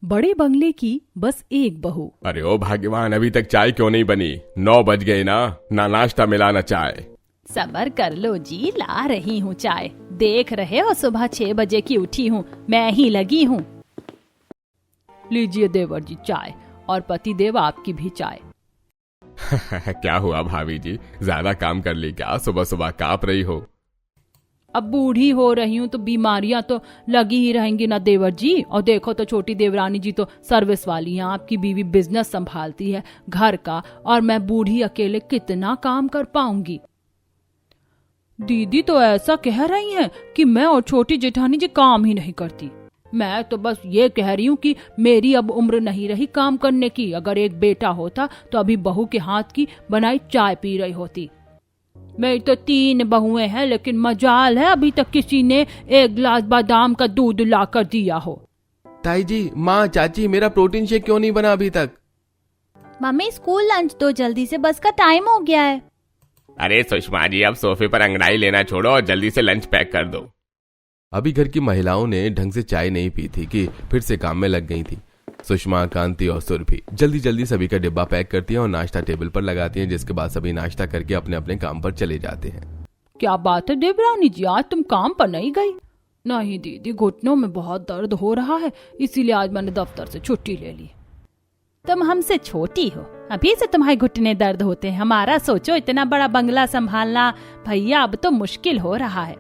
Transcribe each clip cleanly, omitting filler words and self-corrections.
बड़े बंगले की बस एक बहू। अरे ओ भाग्यवान, अभी तक चाय क्यों नहीं बनी? 9 बज गए ना नाश्ता मिला ना चाय। सबर कर लो जी, ला रही हूँ चाय। देख रहे हो सुबह 6 बजे की उठी हूँ, मैं ही लगी हूँ। लीजिए देवर जी चाय, और पति देव आपकी भी चाय। क्या हुआ भाभी जी, ज्यादा काम कर ली क्या? सुबह सुबह कांप रही हो। अब बूढ़ी हो रही हूँ तो बीमारियां तो लगी ही रहेंगी ना देवर जी। और देखो तो छोटी देवरानी जी तो सर्विस वाली हैं, आपकी बीवी बिजनेस संभालती है घर का, और मैं बूढ़ी अकेले कितना काम कर पाऊंगी। दीदी तो ऐसा कह रही हैं कि मैं और छोटी जेठानी जी काम ही नहीं करती। मैं तो बस ये कह रही हूँ कि मेरी अब उम्र नहीं रही काम करने की। अगर एक बेटा होता तो अभी बहू के हाथ की बनाई चाय पी रही होती। मेरी तो 3 बहुएं हैं, लेकिन मजाल है अभी तक किसी ने 1 गिलास बादाम का दूध ला कर दिया हो। ताई जी, माँ, चाची, मेरा प्रोटीन शेक क्यों नहीं बना अभी तक? मम्मी स्कूल लंच दो जल्दी से, बस का टाइम हो गया है। अरे सुषमा जी, अब सोफे पर अंगड़ाई लेना छोड़ो और जल्दी से लंच पैक कर दो। अभी घर की महिलाओं ने ढंग से चाय नहीं पी थी कि फिर से काम में लग गई थी। सुषमा, कांति और सुरभि जल्दी जल्दी सभी का डिब्बा पैक करती हैं और नाश्ता टेबल पर लगाती हैं, जिसके बाद सभी नाश्ता करके अपने अपने काम पर चले जाते हैं। क्या बात है देवरानी जी, आज तुम काम पर नहीं गई? नहीं दीदी, घुटनों में बहुत दर्द हो रहा है, इसीलिए आज मैंने दफ्तर से छुट्टी ले ली। तुम हमसे छोटी हो, अभी से तुम्हारे घुटने दर्द होते हैं। हमारा सोचो, इतना बड़ा बंगला संभालना भैया अब तो मुश्किल हो रहा है।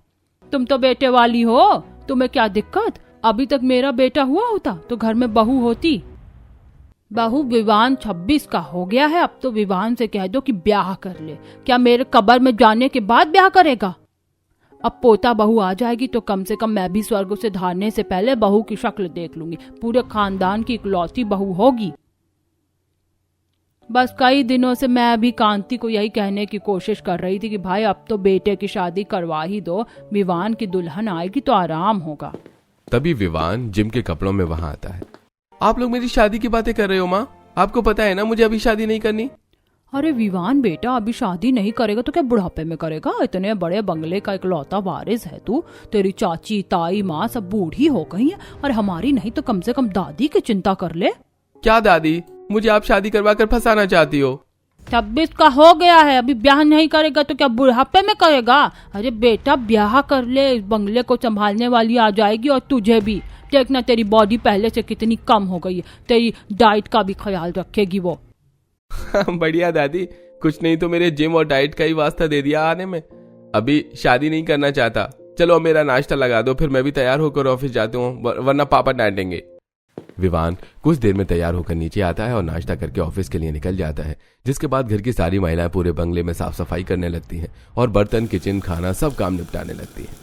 तुम तो बेटे वाली हो, तुम्हें क्या दिक्कत? अभी तक मेरा बेटा हुआ होता तो घर में बहू होती। बहू विवान 26 का हो गया है, अब तो विवान से कह दो कि ब्याह कर ले। क्या मेरे कब्र में जाने के बाद ब्याह करेगा? अब पोता बहू आ जाएगी तो कम से कम मैं भी स्वर्ग से धारने से पहले बहू की शक्ल देख लूंगी। पूरे खानदान की इकलौती बहू होगी। बस कई दिनों से मैं भी कांति को यही कहने की कोशिश कर रही थी कि भाई अब तो बेटे की शादी करवा ही दो, विवान की दुल्हन आएगी तो आराम होगा। तभी विवान जिम के कपड़ों में वहां आता है। आप लोग मेरी शादी की बातें कर रहे हो माँ? आपको पता है ना मुझे अभी शादी नहीं करनी। अरे विवान बेटा, अभी शादी नहीं करेगा तो क्या बुढ़ापे में करेगा? इतने बड़े बंगले का इकलौता वारिस है तू। तेरी चाची, ताई, माँ सब बूढ़ी हो गई है, और हमारी नहीं तो कम से कम दादी की चिंता कर ले। क्या दादी? मुझे आप शादी करवा कर फंसाना चाहती हो? 26 का हो गया है, अभी ब्याह नहीं करेगा तो क्या बुढ़ापे में करेगा? अरे बेटा ब्याह कर ले, इस बंगले को संभालने वाली आ जाएगी, और तुझे भी देखना, तेरी बॉडी पहले से कितनी कम हो गई है, तेरी डाइट का भी ख्याल रखेगी वो। बढ़िया दादी, कुछ नहीं तो मेरे जिम और डाइट का ही वास्ता दे दिया आने में। अभी शादी नहीं करना चाहता। चलो मेरा नाश्ता लगा दो, फिर मैं भी तैयार होकर ऑफिस जाती हूँ, वरना पापा डांटेंगे। विवान कुछ देर में तैयार होकर नीचे आता है और नाश्ता करके ऑफिस के लिए निकल जाता है, जिसके बाद घर की सारी महिलाएं पूरे बंगले में साफ सफाई करने लगती हैं और बर्तन, किचन, खाना सब काम निपटाने लगती हैं।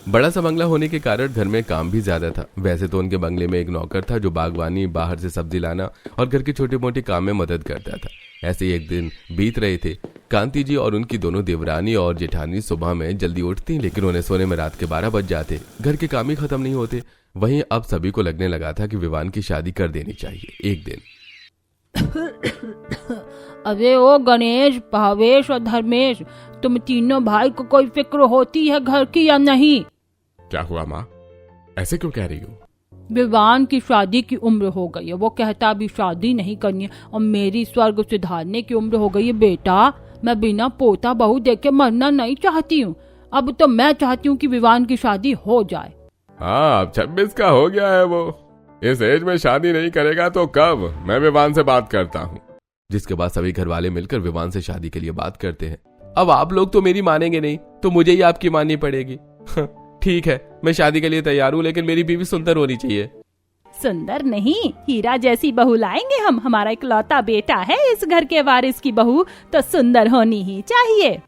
बड़ा सा बंगला होने के कारण घर में काम भी ज्यादा था। वैसे तो उनके बंगले में एक नौकर था जो बागवानी, बाहर से सब्जी लाना और घर के छोटे मोटे काम में मदद करता था। ऐसे ही एक दिन बीत रहे थे। कांति जी और उनकी दोनों देवरानी और जेठानी सुबह में जल्दी उठती, लेकिन उन्हें सोने में रात के 12 बज जाते। घर के काम ही खत्म नहीं होते। वहीं अब सभी को लगने लगा था कि विवान की शादी कर देनी चाहिए। एक दिन अरे ओ गणेश, भावेश और धर्मेश, तुम तीनों भाई को कोई फिक्र होती है घर की या नहीं? क्या हुआ माँ, ऐसे क्यों कह रही हो? विवान की शादी की उम्र हो गई है, वो कहता अभी शादी नहीं करनी है, और मेरी स्वर्ग सुधारने की उम्र हो गई है। बेटा मैं बिना पोता बहू देखे मरना नहीं चाहती हूँ। अब तो मैं चाहती हूँ कि विवान की शादी हो जाए। हाँ, अब 26 का हो गया है वो। इस एज में शादी नहीं करेगा तो कब? मैं विवान से बात करता हूँ। जिसके बाद सभी घर वाले मिलकर विवान से शादी के लिए बात करते हैं। अब आप लोग तो मेरी मानेंगे नहीं, तो मुझे ही आपकी माननी पड़ेगी। ठीक है, मैं शादी के लिए तैयार हूँ, लेकिन मेरी बीवी सुंदर होनी चाहिए। सुंदर नहीं, हीरा जैसी बहू लाएंगे हम। हमारा इकलौता बेटा है इस घर के वारिस की बहू तो सुंदर होनी ही चाहिए।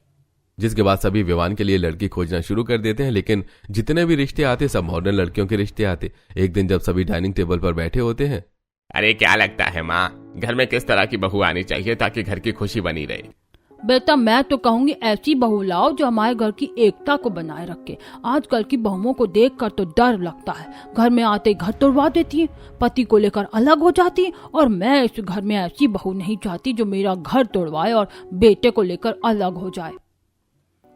जिसके बाद सभी विवान के लिए लड़की खोजना शुरू कर देते हैं, लेकिन जितने भी रिश्ते आते सब मॉडर्न लड़कियों के रिश्ते आते। एक दिन जब सभी डाइनिंग टेबल पर बैठे होते हैं। अरे क्या लगता है माँ, घर में किस तरह की बहू आनी चाहिए ताकि घर की खुशी बनी रहे? बेटा मैं तो कहूंगी ऐसी बहू लाओ जो हमारे घर की एकता को बनाए रखे। आजकल की बहुओं को देखकर तो डर लगता है, घर में आते घर तोड़वा देती है, पति को लेकर अलग हो जाती है। और मैं इस घर में ऐसी बहू नहीं चाहती जो मेरा घर तोड़वाए और बेटे को लेकर अलग हो जाए।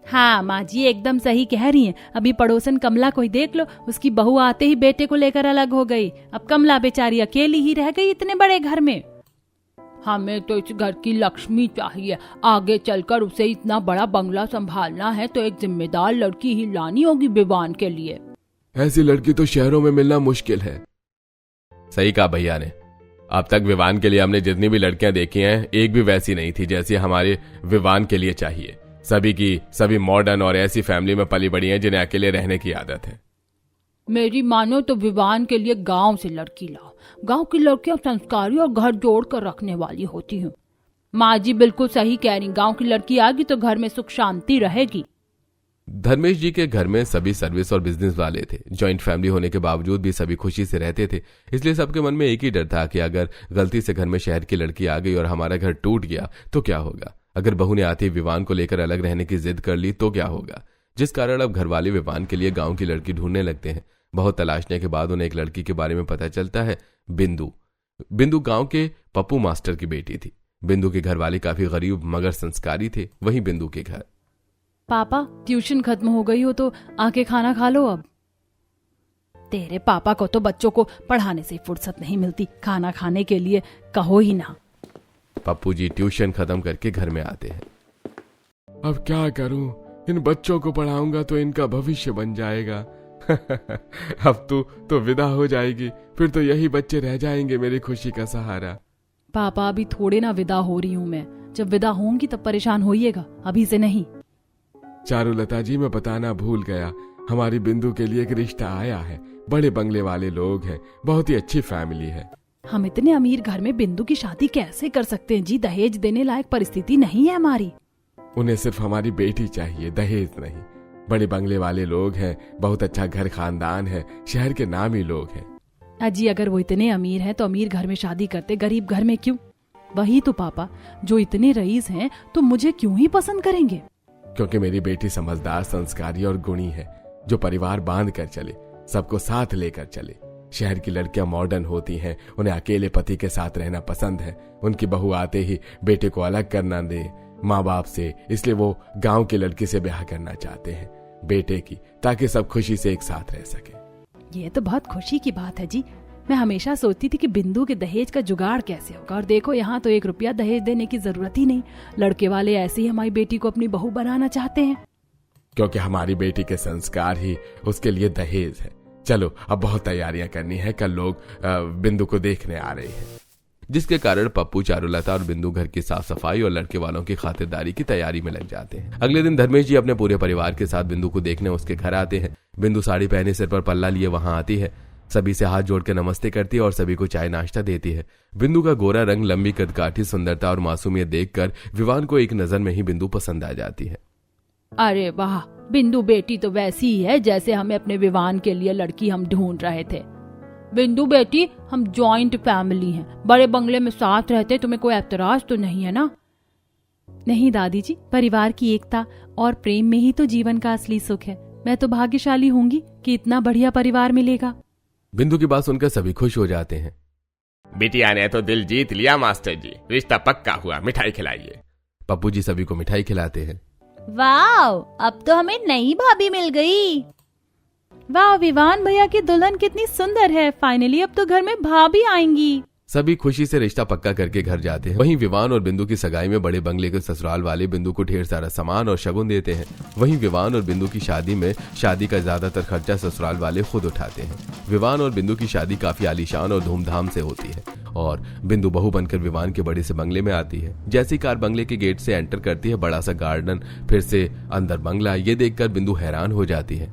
हाँ माँ जी एकदम सही कह रही हैं। अभी पड़ोसन कमला को ही देख लो, उसकी बहू आते ही बेटे को लेकर अलग हो गई। अब कमला बेचारी अकेली ही रह गई इतने बड़े घर में। हमें तो इस घर की लक्ष्मी चाहिए। आगे चलकर उसे इतना बड़ा बंगला संभालना है तो एक जिम्मेदार लड़की ही लानी होगी विवान के लिए। ऐसी लड़की तो शहरों में मिलना मुश्किल है। सही कहा भैया ने। अब तक विवान के लिए हमने जितनी भी लड़कियां देखी हैं, एक भी वैसी नहीं थी जैसी हमारे विवान के लिए चाहिए। सभी की सभी मॉडर्न और ऐसी फैमिली में पली बड़ी हैं जिन्हें अकेले रहने की आदत है। मेरी मानो तो विवान के लिए गांव से लड़की लाओ। गांव की लड़कियां संस्कारी और घर जोड़ कर रखने वाली होती हैं। माँ जी बिल्कुल सही कह रही, गांव की लड़की आ गई तो घर में सुख शांति रहेगी। धर्मेश जी के घर में सभी सर्विस और बिजनेस वाले थे। जॉइंट फैमिली होने के बावजूद भी सभी खुशी से रहते थे। इसलिए सबके मन में एक ही डर था कि अगर गलती से घर में शहर की लड़की आ गई और हमारा घर टूट गया तो क्या होगा। अगर बहू ने आते ही विवान को लेकर अलग रहने की जिद कर ली तो क्या होगा। जिस कारण अब घर वाले विवान के लिए गांव की लड़की ढूंढने लगते हैं। बहुत तलाशने के बाद उन्हें एक लड़की के बारे में पता चलता है, बिंदु। बिंदु गांव के पप्पू मास्टर की बेटी थी। बिंदु के घर वाले काफी गरीब मगर संस्कारी थे। वहीं बिंदु के घर। पापा ट्यूशन खत्म हो गई हो तो आके खाना खा लो अब। तेरे पापा को तो बच्चों को पढ़ाने से फुर्सत नहीं मिलती, खाना खाने के लिए कहो ही ना। पप्पू जी ट्यूशन खत्म करके घर में आते हैं। अब क्या करूं, इन बच्चों को पढ़ाऊंगा तो इनका भविष्य बन जाएगा। अब तू तो विदा हो जाएगी, फिर तो यही बच्चे रह जाएंगे मेरी खुशी का सहारा। पापा अभी थोड़े ना विदा हो रही हूँ मैं, जब विदा होंगी तब परेशान होइएगा, अभी से नहीं। चारुलता जी मैं बताना भूल गया, हमारी बिंदु के लिए एक रिश्ता आया है। बड़े बंगले वाले लोग हैं, बहुत ही अच्छी फैमिली है। हम इतने अमीर घर में बिंदु की शादी कैसे कर सकते हैं जी, दहेज देने लायक परिस्थिति नहीं है हमारी। उन्हें सिर्फ हमारी बेटी चाहिए, दहेज नहीं। बड़े बंगले वाले लोग हैं, बहुत अच्छा घर खानदान है, शहर के नामी लोग हैं। अजी अगर वो इतने अमीर हैं तो अमीर घर में शादी करते, गरीब घर में क्यों? वही तो पापा, जो इतने रईस हैं तो मुझे क्यों ही पसंद करेंगे? क्योंकि मेरी बेटी समझदार, संस्कारी और गुणी है, जो परिवार बांध कर चले, सबको साथ लेकर चले। शहर की लड़कियां मॉडर्न होती हैं, उन्हें अकेले पति के साथ रहना पसंद है। उनकी बहू आते ही बेटे को अलग करना दे माँ बाप से, इसलिए वो गांव की लड़की से ब्याह करना चाहते हैं बेटे की, ताकि सब खुशी से एक साथ रह सके। ये तो बहुत खुशी की बात है जी। मैं हमेशा सोचती थी कि बिंदु के दहेज का जुगाड़ कैसे होगा, और देखो यहाँ तो 1 रुपया दहेज देने की जरूरत ही नहीं। लड़के वाले ऐसे ही हमारी बेटी को अपनी बहू बनाना चाहते हैं। क्योंकि हमारी बेटी के संस्कार ही उसके लिए दहेज है। चलो अब बहुत तैयारियां करनी है, कल लोग बिंदु को देखने आ रहे हैं। जिसके कारण पप्पू, चारुलता और बिंदु घर की साफ सफाई और लड़के वालों की खातिरदारी की तैयारी में लग जाते हैं। अगले दिन धर्मेश जी अपने पूरे परिवार के साथ बिंदु को देखने उसके घर आते हैं। बिंदु साड़ी पहने, सिर पर पल्ला लिए वहां आती है। सभी से हाथ जोड़ के नमस्ते करती है और सभी को चाय नाश्ता देती है। बिंदु का गोरा रंग, लंबी कदकाठी, सुंदरता और मासूमियत देखकर विवान को एक नजर में ही बिंदु पसंद आ जाती है। अरे वाह, बिंदु बेटी तो वैसी ही है जैसे हमें अपने विवान के लिए लड़की हम ढूंढ रहे थे। बिंदु बेटी, हम जॉइंट फैमिली हैं, बड़े बंगले में साथ रहते, तुम्हें कोई ऐतराज तो नहीं है ना? नहीं दादी जी, परिवार की एकता और प्रेम में ही तो जीवन का असली सुख है। मैं तो भाग्यशाली होंगी कि इतना बढ़िया परिवार मिलेगा। बिंदु की बात सुनकर सभी खुश हो जाते हैं। बिटिया ने तो दिल जीत लिया मास्टर जी, रिश्ता पक्का हुआ, मिठाई खिलाइए। पप्पू जी सभी को मिठाई खिलाते हैं। वाह, अब तो हमें नई भाभी मिल गई। वाह, विवान भैया की दुल्हन कितनी सुंदर है। फाइनली अब तो घर में भाभी आएंगी। सभी खुशी से रिश्ता पक्का करके घर जाते हैं। वहीं विवान और बिंदु की सगाई में बड़े बंगले के ससुराल वाले बिंदु को ढेर सारा सामान और शगुन देते हैं। वहीं विवान और बिंदु की शादी में शादी का ज्यादातर खर्चा ससुराल वाले खुद उठाते हैं। विवान और बिंदु की शादी काफी आलीशान और धूमधाम से होती है और बिंदु बहू बनकर विवान के बड़े से बंगले में आती है। जैसी कार बंगले के गेट से एंटर करती है, बड़ा सा गार्डन, फिर से अंदर बंगला, ये देखकर बिंदु हैरान हो जाती है।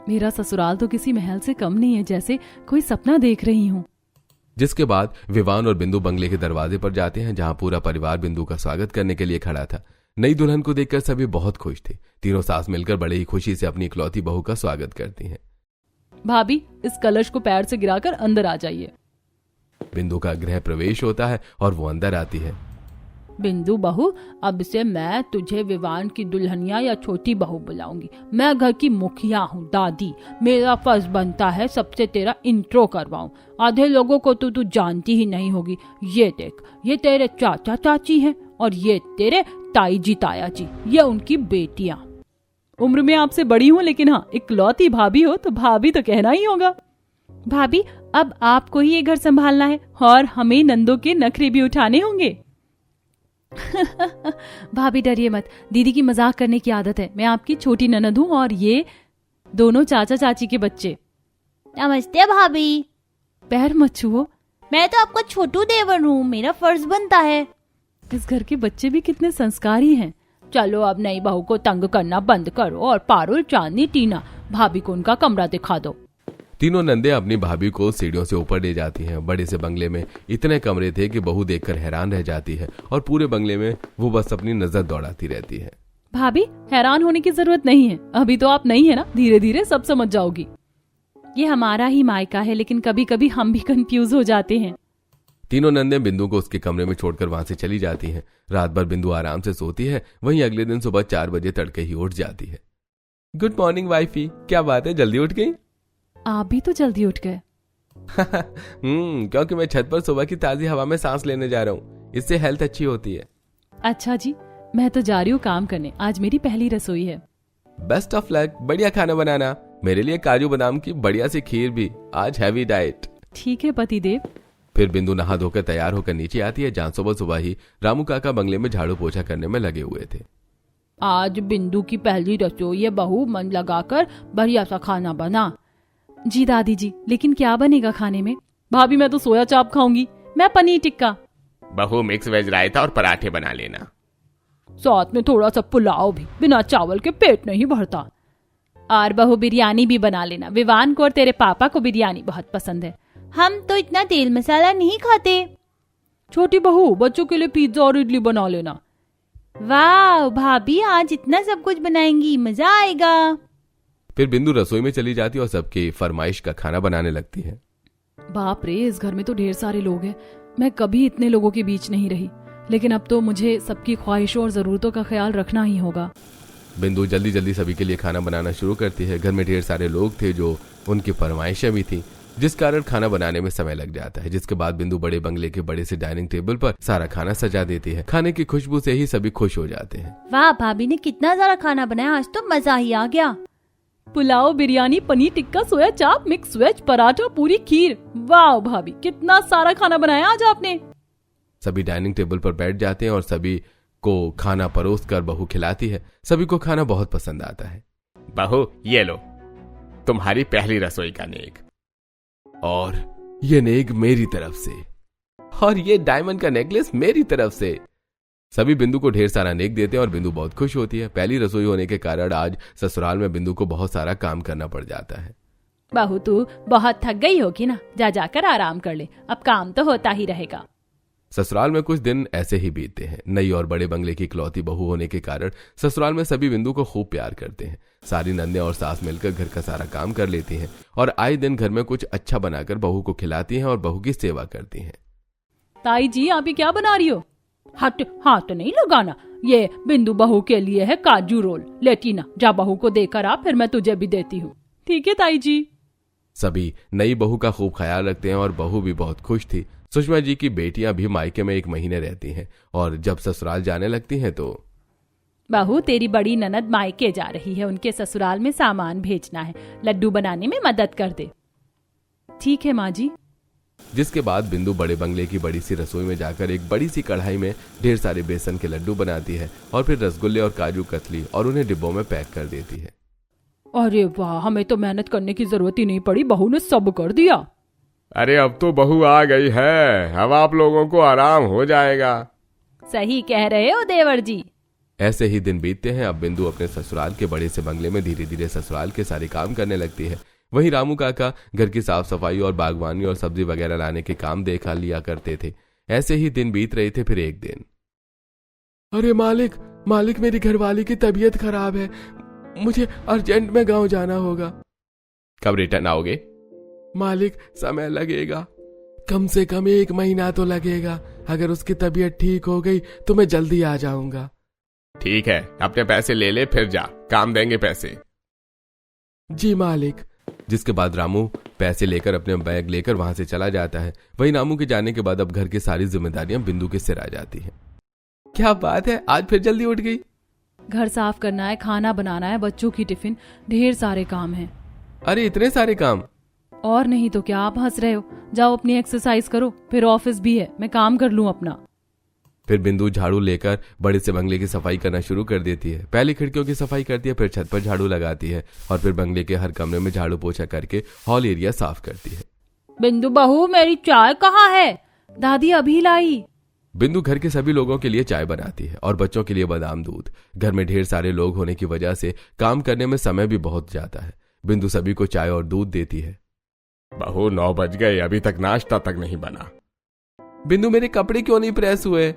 मेरा ससुराल तो किसी महल से कम नहीं है, जैसे कोई सपना देख रही हूँ। जिसके बाद विवान और बिंदु बंगले के दरवाजे पर जाते हैं, जहां पूरा परिवार बिंदु का स्वागत करने के लिए खड़ा था। नई दुल्हन को देखकर सभी बहुत खुश थे। तीनों सास मिलकर बड़े ही खुशी से अपनी इकलौती बहू का स्वागत करती हैं। भाभी, इस कलश को पैर से गिराकर अंदर आ जाइए। बिंदु का गृह प्रवेश होता है और वो अंदर आती है। बिंदु बहू, अब से मैं तुझे विवान की दुल्हनिया या छोटी बहू बुलाऊंगी। मैं घर की मुखिया हूँ दादी, मेरा फर्ज बनता है सबसे तेरा इंट्रो करवाऊं। आधे लोगों को तो तू जानती ही नहीं होगी। ये देख, ये तेरे चाचा चाची हैं और ये तेरे ताई जी ताया जी, ये उनकी बेटियां। उम्र में आपसे बड़ी हूँ, लेकिन हाँ, इकलौती भाभी हो तो भाभी तो कहना ही होगा। भाभी, अब आपको ही ये घर संभालना है और हमें नंदों के नखरे भी उठाने होंगे। भाभी डरिए मत, दीदी की मजाक करने की आदत है। मैं आपकी छोटी ननद हूँ और ये दोनों चाचा चाची के बच्चे। नमस्ते भाभी। पैर मत छुओ। मैं तो आपका छोटू देवर हूँ, मेरा फर्ज बनता है। इस घर के बच्चे भी कितने संस्कारी हैं। चलो अब नई बहू को तंग करना बंद करो और पारुल, चांदनी, टीना, भाभी को उनका कमरा दिखा दो। तीनों नंदे अपनी भाभी को सीढ़ियों से ऊपर ले जाती हैं। बड़े से बंगले में इतने कमरे थे कि बहू देखकर हैरान रह जाती है और पूरे बंगले में वो बस अपनी नजर दौड़ाती रहती है। भाभी, हैरान होने की जरूरत नहीं है, अभी तो आप नहीं है ना, धीरे धीरे सब समझ जाओगी। ये हमारा ही मायका है, लेकिन कभी कभी हम भी कंफ्यूज हो जाते हैं। तीनों नंदे बिंदु को उसके कमरे में छोड़कर वहां से चली जाती हैं। रात भर बिंदु आराम से सोती है, वहीं अगले दिन सुबह 4 बजे तड़के ही उठ जाती है। गुड मॉर्निंग वाइफी, क्या बात है, जल्दी उठ गई? आप भी तो जल्दी उठ गए। क्योंकि मैं छत पर सुबह की ताजी हवा में सांस लेने जा रहा हूँ, इससे हेल्थ अच्छी होती है। अच्छा जी, मैं तो जा रही हूँ काम करने, आज मेरी पहली रसोई है। बेस्ट ऑफ लक, बढ़िया खाना बनाना, मेरे लिए काजू बादाम की बढ़िया सी खीर भी, आज हैवी डाइट। ठीक है पतिदेव। फिर बिंदु नहा धोकर तैयार होकर नीचे आती है, जहां सुबह सुबह ही रामू काका बंगले में झाड़ू पोछा करने में लगे हुए थे। आज बिंदु की पहली रसोई है, बहू मन लगाकर बढ़िया सा खाना बना। जी दादी जी, लेकिन क्या बनेगा खाने में? भाभी, मैं तो सोया चाप खाऊंगी। मैं पनीर टिक्का। बहू मिक्स वेज रायता और पराठे बना लेना, साथ में थोड़ा सा पुलाव भी, बिना चावल के पेट नहीं भरता। और बहू बिरयानी भी बना लेना, विवान को और तेरे पापा को बिरयानी बहुत पसंद है। हम तो इतना तेल मसाला नहीं खाते। छोटी बहू, बच्चों के लिए पिज्जा और इडली बना लेना। वाह भाभी, आज इतना सब कुछ बनाएंगी, मजा आएगा। फिर बिंदु रसोई में चली जाती और सबकी फरमाइश का खाना बनाने लगती है। बाप रे, इस घर में तो ढेर सारे लोग हैं। मैं कभी इतने लोगों के बीच नहीं रही, लेकिन अब तो मुझे सबकी ख्वाहिशों और जरूरतों का ख्याल रखना ही होगा। बिंदु जल्दी जल्दी सभी के लिए खाना बनाना शुरू करती है। घर में ढेर सारे लोग थे जो उनकी फरमाइशें भी थी, जिस कारण खाना बनाने में समय लग जाता है। जिसके बाद बिंदु बड़े बंगले के बड़े से डाइनिंग टेबल पर सारा खाना सजा देती है। खाने की खुशबू से ही सभी खुश हो जाते हैं। वाह भाभी ने कितना सारा खाना बनाया, आज तो मजा ही आ गया। पुलाव, बिरयानी, पनीर टिक्का, सोया चाप, मिक्स वेज, पराठा, पूरी, खीर। वाह भाभी, कितना सारा खाना बनाया आज आपने। सभी डाइनिंग टेबल पर बैठ जाते हैं और सभी को खाना परोस कर बहू खिलाती है। सभी को खाना बहुत पसंद आता है। बहू ये लो, तुम्हारी पहली रसोई का नेक, और ये नेक मेरी तरफ से, और ये डायमंड का नेकलेस मेरी तरफ से। सभी बिंदु को ढेर सारा नेक देते हैं और बिंदु बहुत खुश होती है। पहली रसोई होने के कारण आज ससुराल में बिंदु को बहुत सारा काम करना पड़ जाता है। बहू, तू बहुत थक गई होगी ना, जा जाकर आराम कर ले, अब काम तो होता ही रहेगा। ससुराल में कुछ दिन ऐसे ही बीतते हैं। नई और बड़े बंगले की इकलौती बहू होने के कारण ससुराल में सभी बिंदु को खूब प्यार करते हैं। सारी नंदे और सास मिलकर घर का सारा काम कर लेती हैं और आए दिन घर में कुछ अच्छा बनाकर बहू को खिलाती हैं और बहू की सेवा करती हैं। ताई जी, आप ये क्या बना रही हो? हट, हाथ नहीं लगाना। ये बिंदु बहू के लिए है काजू रोल। ले टीना, जा बहू को देकर आ, फिर मैं तुझे भी देती हूँ। ठीक है ताई जी। सभी नई बहू का खूब ख्याल रखते हैं और बहू भी बहुत खुश थी। सुषमा जी की बेटियां भी मायके में 1 महीने रहती हैं और जब ससुराल जाने लगती हैं तो बहू, तेरी बड़ी ननद मायके जा रही है, उनके ससुराल में सामान भेजना है, लड्डू बनाने में मदद कर दे। ठीक है माँ जी। जिसके बाद बिंदु बड़े बंगले की बड़ी सी रसोई में जाकर एक बड़ी सी कढ़ाई में ढेर सारे बेसन के लड्डू बनाती है और फिर रसगुल्ले और काजू कतली और उन्हें डिब्बों में पैक कर देती है। अरे वाह, हमें तो मेहनत करने की जरूरत ही नहीं पड़ी, बहू ने सब कर दिया। अरे अब तो बहू आ गई है, अब आप लोगों को आराम हो जाएगा। सही कह रहे हो देवर जी। ऐसे ही दिन बीतते हैं। अब बिंदु अपने ससुराल के बड़े से बंगले में धीरे धीरे ससुराल के सारे काम करने लगती है। वहीं रामू काका घर की साफ सफाई और बागवानी और सब्जी वगैरह लाने के काम देखा लिया करते थे। ऐसे ही दिन बीत रहे थे। फिर एक दिन, अरे मालिक मेरी घरवाली की तबीयत खराब है, मुझे अर्जेंट में गांव जाना होगा। कब रिटर्न आओगे? मालिक, समय लगेगा, कम से कम 1 महीना तो लगेगा। अगर उसकी तबीयत ठीक हो गई तो मैं जल्दी आ जाऊंगा। ठीक है, अपने पैसे ले ले, फिर जा, काम देंगे पैसे। जी मालिक। जिसके बाद रामू पैसे लेकर अपने बैग लेकर वहां से चला जाता है। वहीं रामू के जाने के बाद अब घर की सारी जिम्मेदारियां बिंदु के सिर आ जाती हैं। क्या बात है, आज फिर जल्दी उठ गई? घर साफ करना है, खाना बनाना है, बच्चों की टिफिन, ढेर सारे काम हैं। अरे इतने सारे काम? और नहीं तो क्या, आप हंस रहे हो? जाओ अपनी एक्सरसाइज करो, फिर ऑफिस भी है, मैं काम कर लूं अपना। फिर बिंदु झाड़ू लेकर बड़े से बंगले की सफाई करना शुरू कर देती है। पहले खिड़कियों की सफाई करती है, फिर छत पर झाड़ू लगाती है और फिर बंगले के हर कमरे में झाड़ू पोछा करके हॉल एरिया साफ करती है। बिंदु बहू, मेरी चाय कहाँ है? दादी अभी लाई। बिंदु घर के सभी लोगों के लिए चाय बनाती है और बच्चों के लिए बादाम दूध। घर में ढेर सारे लोग होने की वजह से काम करने में समय भी बहुत जाता है। बिंदु सभी को चाय और दूध देती है। बहू 9 बज गए, अभी तक नाश्ता तक नहीं बना। बिंदु मेरे कपड़े क्यों नहीं प्रेस हुए?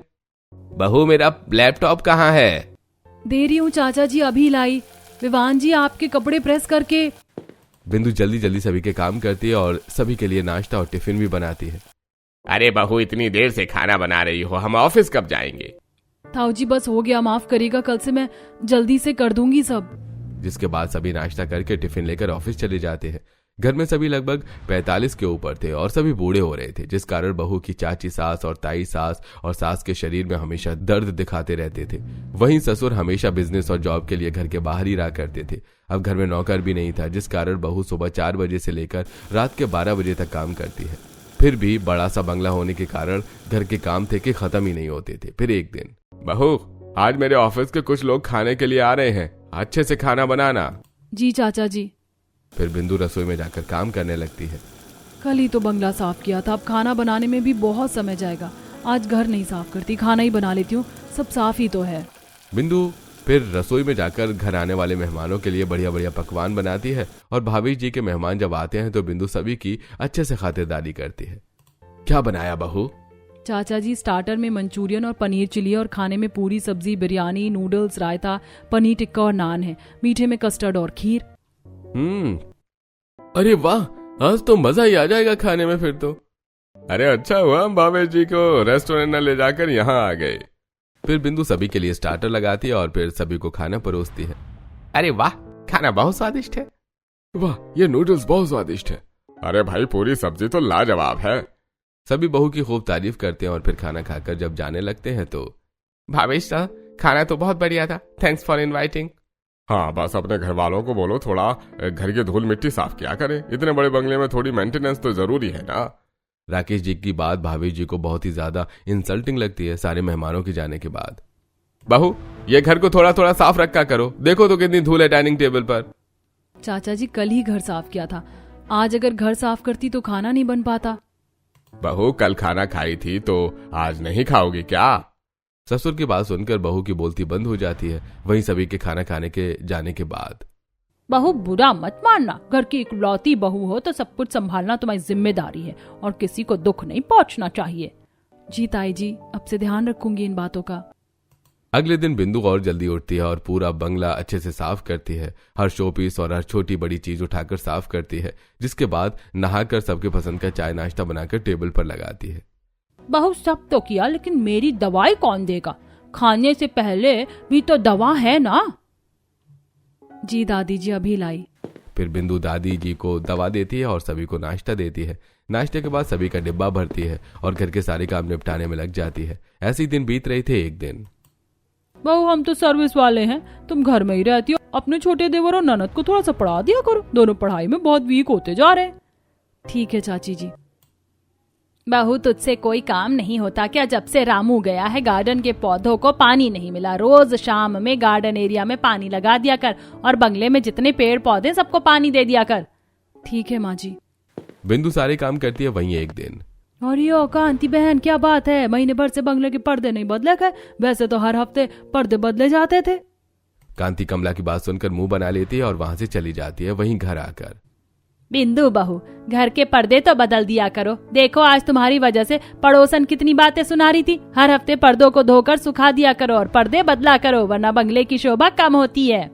बहू मेरा लैपटॉप कहाँ है? दे रही हूँ चाचा जी, अभी लाई। विवान जी आपके कपड़े प्रेस करके। बिंदु जल्दी जल्दी सभी के काम करती है और सभी के लिए नाश्ता और टिफिन भी बनाती है। अरे बहू, इतनी देर से खाना बना रही हो, हम ऑफिस कब जाएंगे? ताऊ जी बस हो गया, माफ करिएगा, कल से मैं जल्दी से कर दूंगी सब। जिसके बाद सभी नाश्ता करके टिफिन लेकर ऑफिस चले जाते हैं। घर में सभी लगभग 45 के ऊपर थे और सभी बूढ़े हो रहे थे, जिस कारण बहू की चाची सास और ताई सास और सास के शरीर में हमेशा दर्द दिखाते रहते थे। वहीं ससुर हमेशा बिजनेस और जॉब के लिए घर के बाहर ही रहा करते थे। अब घर में नौकर भी नहीं था, जिस कारण बहू सुबह 4 बजे से लेकर रात के 12 बजे तक काम करती है। फिर भी बड़ा सा बंगला होने के कारण घर के काम थे कि खत्म ही नहीं होते थे। फिर एक दिन, बहू आज मेरे ऑफिस के कुछ लोग खाने के लिए आ रहे हैं, अच्छे से खाना बनाना। जी चाचा जी। फिर बिंदु रसोई में जाकर काम करने लगती है। कल ही तो बंगला साफ किया था, अब खाना बनाने में भी बहुत समय जाएगा। आज घर नहीं साफ करती, खाना ही बना लेती हूँ, सब साफ ही तो है। बिंदु फिर रसोई में जाकर घर आने वाले मेहमानों के लिए बढ़िया बढ़िया पकवान बनाती है और भाभी जी के मेहमान जब आते हैं तो बिंदु सभी की अच्छे से खातिरदारी करती है। क्या बनाया बहू? चाचा जी स्टार्टर में मंचूरियन और पनीर चिली और खाने में पूरी सब्जी, बिरयानी, नूडल्स, रायता, पनीर टिक्का और नान है। मीठे में कस्टर्ड और खीर। अरे वाह, आज तो मजा ही आ जाएगा खाने में फिर तो। अरे अच्छा हुआ भाभी जी को रेस्टोरेंट न ले जाकर यहाँ आ गए। फिर बिंदु सभी के लिए स्टार्टर लगाती है और फिर सभी को खाना परोसती है। अरे वाह, खाना बहुत स्वादिष्ट है। वाह, ये नूडल्स बहुत स्वादिष्ट है। अरे भाई, पूरी सब्जी तो लाजवाब है। सभी बहू की खूब तारीफ करते हैं और फिर खाना खाकर जब जाने लगते हैं तो, भावेश साहब खाना तो बहुत बढ़िया था, थैंक्स फॉर इनवाइटिंग। हाँ, बस अपने घर वालों को बोलो थोड़ा घर की धूल मिट्टी साफ किया करे, इतने बड़े बंगले में थोड़ी मेंटेनेंस तो जरूरी है ना। राकेश जी की बात भाभी जी को बहुत ही ज्यादा इंसल्टिंग लगती है सारे मेहमानों के जाने के बाद। बहू, ये घर को थोड़ा थोड़ा साफ रखा करो, देखो तो कितनी धूल है डाइनिंग टेबल पर। चाचा जी कल ही घर साफ किया था, आज अगर घर साफ करती तो खाना नहीं बन पाता। बहू कल खाना खाई थी तो आज नहीं खाओगी क्या? ससुर की बात सुनकर बहू की बोलती बंद हो जाती है। वहीं सभी के खाना खाने के जाने के बाद, बहू बुरा मत मानना, घर की इकलौती बहू हो तो सब कुछ संभालना तुम्हारी जिम्मेदारी है और किसी को दुख नहीं पहुंचना चाहिए। जी ताई जी, अब से ध्यान रखूंगी इन बातों का। अगले दिन बिंदु और जल्दी उठती है और पूरा बंगला अच्छे से साफ करती है। हर शोपीस और हर छोटी बड़ी चीज उठाकर साफ करती है, जिसके बाद नहाकर सबके पसंद का चाय नाश्ता बनाकर टेबल पर लगाती है। बहू सब तो किया, लेकिन मेरी दवाई कौन देगा? खाने से पहले भी तो दवा है ना। जी दादी जी, अभी लाई। फिर बिंदु दादी जी को दवा देती है और सभी को नाश्ता देती है। नाश्ते के बाद सभी का डिब्बा भरती है और घर के सारे काम निपटाने में लग जाती है। ऐसे ही दिन बीत रहे थे। एक दिन, बहू हम तो सर्विस वाले हैं, तुम घर में ही रहती हो, अपने छोटे देवर और ननद को थोड़ा सा पढ़ा दिया करो, दोनों पढ़ाई में बहुत वीक होते जा रहे हैं। ठीक है चाची जी। बहू तुझसे कोई काम नहीं होता क्या? जब से रामू गया है गार्डन के पौधों को पानी नहीं मिला। रोज शाम में गार्डन एरिया में पानी लगा दिया कर और बंगले में जितने पेड़ पौधे सबको पानी दे दिया कर। ठीक है माँ जी। बिंदु सारे काम करती है। वहीं एक दिन, अरे कांति बहन, क्या बात है, महीने भर से बंगले के पर्दे नहीं बदले गए? वैसे तो हर हफ्ते पर्दे बदले जाते थे। कांति कमला की बात सुनकर मुंह बना लेती है और वहां से चली जाती है। वहीं घर आकर, बिंदु बहू घर के पर्दे तो बदल दिया करो। देखो आज तुम्हारी वजह से पड़ोसन कितनी बातें सुना रही थी। हर हफ्ते पर्दों को धोकर सुखा दिया करो और पर्दे बदला करो, वरना बंगले की शोभा कम होती है।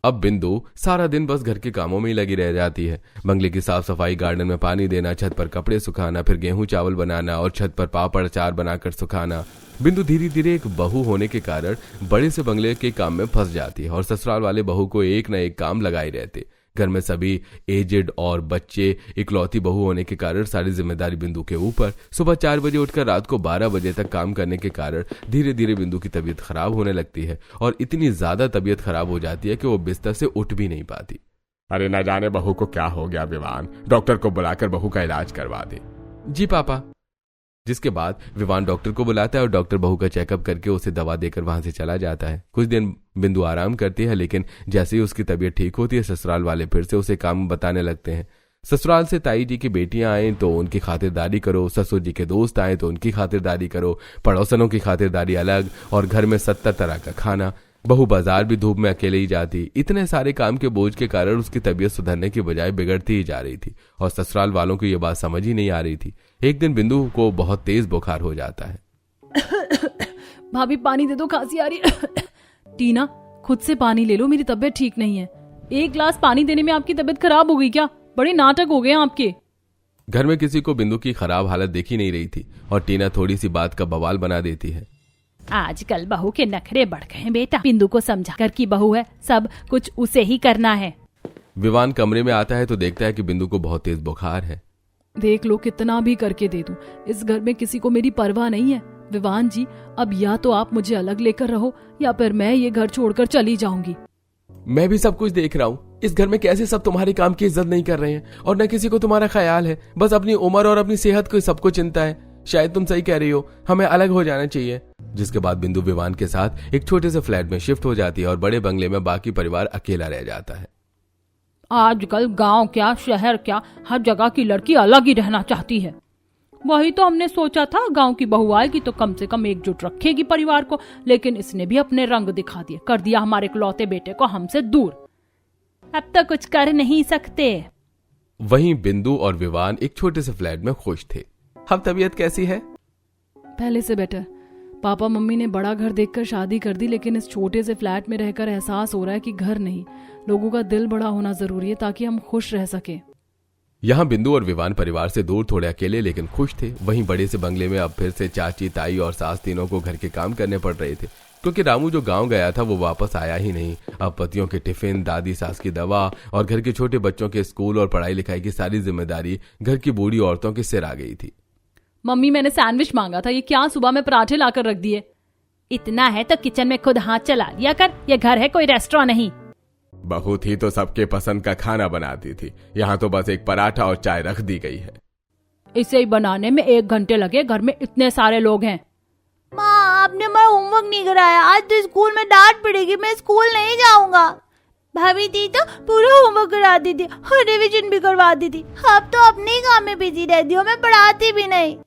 अब बिंदु सारा दिन बस घर के कामों में ही लगी रह जाती है। बंगले की साफ सफाई, गार्डन में पानी देना, छत पर कपड़े सुखाना, फिर गेहूं चावल बनाना और छत पर पापड़ अचार बनाकर सुखाना। बिंदु धीरे धीरे एक बहू होने के कारण बड़े से बंगले के काम में फंस जाती है और ससुराल वाले बहू को एक न एक काम लगाए रहते। घर में सभी एजेड और बच्चे, इकलौती बहू होने के कारण सारी जिम्मेदारी बिंदु के ऊपर। सुबह 4 बजे उठकर रात को 12 बजे तक काम करने के कारण धीरे धीरे बिंदु की तबीयत खराब होने लगती है और इतनी ज्यादा तबीयत खराब हो जाती है कि वो बिस्तर से उठ भी नहीं पाती। अरे न जाने बहू को क्या हो गया विवान, डॉक्टर को बुलाकर बहू का इलाज करवा दे। जी पापा। जिसके बाद विवान डॉक्टर को बुलाता है और डॉक्टर बहू का चेकअप करके उसे दवा देकर वहां से चला जाता है। कुछ दिन बिंदु आराम करती है, लेकिन जैसे ही उसकी तबीयत ठीक होती है ससुराल वाले फिर से उसे काम बताने लगते हैं। ससुराल से ताई जी की बेटियां आए तो उनकी खातिरदारी करो, ससुर जी के दोस्त आए तो उनकी खातिरदारी करो, पड़ोसनों की खातिरदारी अलग, और घर में 70 तरह का खाना। बहू बाजार भी धूप में अकेले ही जाती। इतने सारे काम के बोझ के कारण उसकी तबीयत सुधरने की बजाय बिगड़ती ही जा रही थी और ससुराल वालों को यह बात समझ ही नहीं आ रही थी। एक दिन बिंदु को बहुत तेज बुखार हो जाता है। भाभी पानी दे दो, खांसी आ रही है। टीना खुद से पानी ले लो, मेरी तबीयत ठीक नहीं है। 1 गिलास पानी देने में आपकी तबीयत खराब हो गई क्या? बड़े नाटक हो गए आपके। घर में किसी को बिंदु की खराब हालत देखी नहीं रही थी और टीना थोड़ी सी बात का बवाल बना देती है। आजकल बहू के नखरे बढ़ गए हैं बेटा। बिंदु को समझा कर की बहू है, सब कुछ उसे ही करना है। विवान कमरे में आता है तो देखता है कि बिंदु को बहुत तेज बुखार है। देख लो कितना भी करके दे दूं, इस घर में किसी को मेरी परवाह नहीं है। विवान जी, अब या तो आप मुझे अलग लेकर रहो या फिर मैं ये घर छोड़कर चली जाऊंगी। मैं भी सब कुछ देख रहा हूँ। इस घर में कैसे सब तुम्हारे काम की इज्जत नहीं कर रहे हैं और न किसी को तुम्हारा ख्याल है। बस अपनी उम्र और अपनी सेहत को सबको चिंता है। शायद तुम सही कह रही हो, हमें अलग हो जाना चाहिए। जिसके बाद बिंदु विवान के साथ एक छोटे से फ्लैट में शिफ्ट हो जाती है और बड़े बंगले में बाकी परिवार अकेला रह जाता है। आजकल गांव क्या शहर क्या, हर जगह की लड़की अलग ही रहना चाहती है। वही तो हमने सोचा था, गांव की बहू आएगी तो कम से कम एकजुट रखेगी परिवार को, लेकिन इसने भी अपने रंग दिखा दिए, कर दिया हमारे इकलौते बेटे को हमसे दूर। अब तो कुछ कर नहीं सकते। वहीं बिंदु और विवान एक छोटे से फ्लैट में खुश थे। अब तबीयत कैसी है? पहले से बेटर। पापा मम्मी ने बड़ा घर देखकर शादी कर दी, लेकिन इस छोटे से फ्लैट में रहकर एहसास हो रहा है कि घर नहीं, लोगों का दिल बड़ा होना जरूरी है ताकि हम खुश रह सके। यहाँ बिंदु और विवान परिवार से दूर थोड़े अकेले लेकिन खुश थे। वहीं बड़े से बंगले में अब फिर से चाची, ताई और सास तीनों को घर के काम करने पड़ रहे थे, क्योंकि रामू जो गांव गया था वो वापस आया ही नहीं। अब पतियों के टिफिन, दादी सास की दवा और घर के छोटे बच्चों के स्कूल और पढ़ाई लिखाई की सारी जिम्मेदारी घर की बूढ़ी औरतों के सिर आ गई थी। मम्मी, मैंने सैंडविच मांगा था, ये क्या सुबह में पराठे लाकर रख दिए। इतना है तो किचन में खुद हाथ चला लिया कर, ये घर है कोई रेस्टोरेंट नहीं। बहू थी तो सबके पसंद का खाना बनाती थी, यहाँ तो बस एक पराठा और चाय रख दी गई है। इसे ही बनाने में 1 घंटे लगे, घर में इतने सारे लोग हैं। माँ, आपने हमारा होमवर्क नहीं कराया, आज तो स्कूल में डांट पड़ेगी, मैं स्कूल नहीं जाऊंगा। भाभी थी तो पूरा होमवर्क करा दी थी और रिवीजन भी करवा दी थी। अब तो अपने ही काम में बिजी रहती हूँ, मैं पढ़ाती भी नहीं।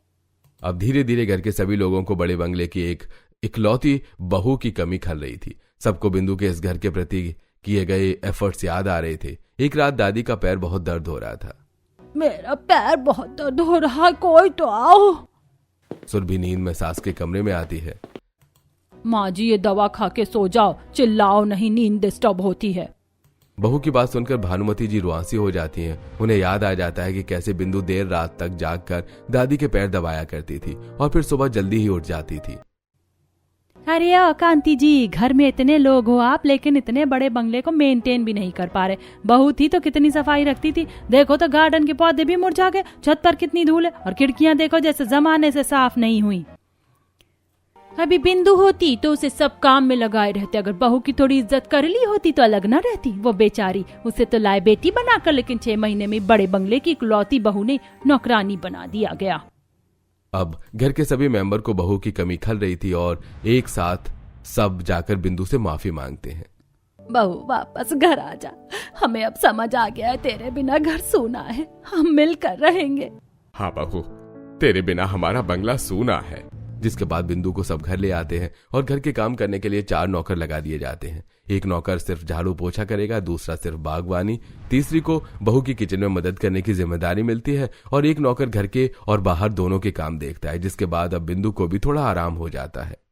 अब धीरे धीरे घर के सभी लोगों को बड़े बंगले की एक इकलौती बहू की कमी खल रही थी। सबको बिंदु के इस घर के प्रति किए गए एफर्ट्स याद आ रहे थे। एक रात दादी का पैर बहुत दर्द हो रहा था। मेरा पैर बहुत दर्द हो रहा है, कोई तो आओ। सुरभि नींद में सास के कमरे में आती है। माँ जी, ये दवा खा के सो जाओ, चिल्लाओ नहीं, नींद डिस्टर्ब होती है। बहू की बात सुनकर भानुमति जी रुआंसी हो जाती हैं। उन्हें याद आ जाता है कि कैसे बिंदु देर रात तक जागकर दादी के पैर दबाया करती थी और फिर सुबह जल्दी ही उठ जाती थी। अरे ओ कांति जी, घर में इतने लोग हो आप, लेकिन इतने बड़े बंगले को मेंटेन भी नहीं कर पा रहे। बहू थी तो कितनी सफाई रखती थी, देखो तो गार्डन के पौधे भी मुरझा गए, छत पर कितनी धूल है और खिड़कियां देखो जैसे जमाने से साफ नहीं हुई। अभी बिंदु होती तो उसे सब काम में लगाए रहते। अगर बहू की थोड़ी इज्जत कर ली होती तो अलग ना रहती। वो बेचारी, उसे तो लाए बेटी बनाकर, लेकिन 6 महीने में बड़े बंगले की इकलौती बहू ने नौकरानी बना दिया गया। अब घर के सभी मेंबर को बहू की कमी खल रही थी और एक साथ सब जाकर बिंदु से माफी मांगते हैं। बहू वापस घर आ जा, हमें अब समझ आ गया है तेरे बिना घर सूना है, हम मिलकर रहेंगे। हाँ बहू, तेरे बिना हमारा बंगला सूना है। जिसके बाद बिंदु को सब घर ले आते हैं और घर के काम करने के लिए 4 नौकर लगा दिए जाते हैं। एक नौकर सिर्फ झाड़ू पोछा करेगा, दूसरा सिर्फ बागवानी, तीसरी को बहू की किचन में मदद करने की जिम्मेदारी मिलती है और एक नौकर घर के और बाहर दोनों के काम देखता है। जिसके बाद अब बिंदु को भी थोड़ा आराम हो जाता है।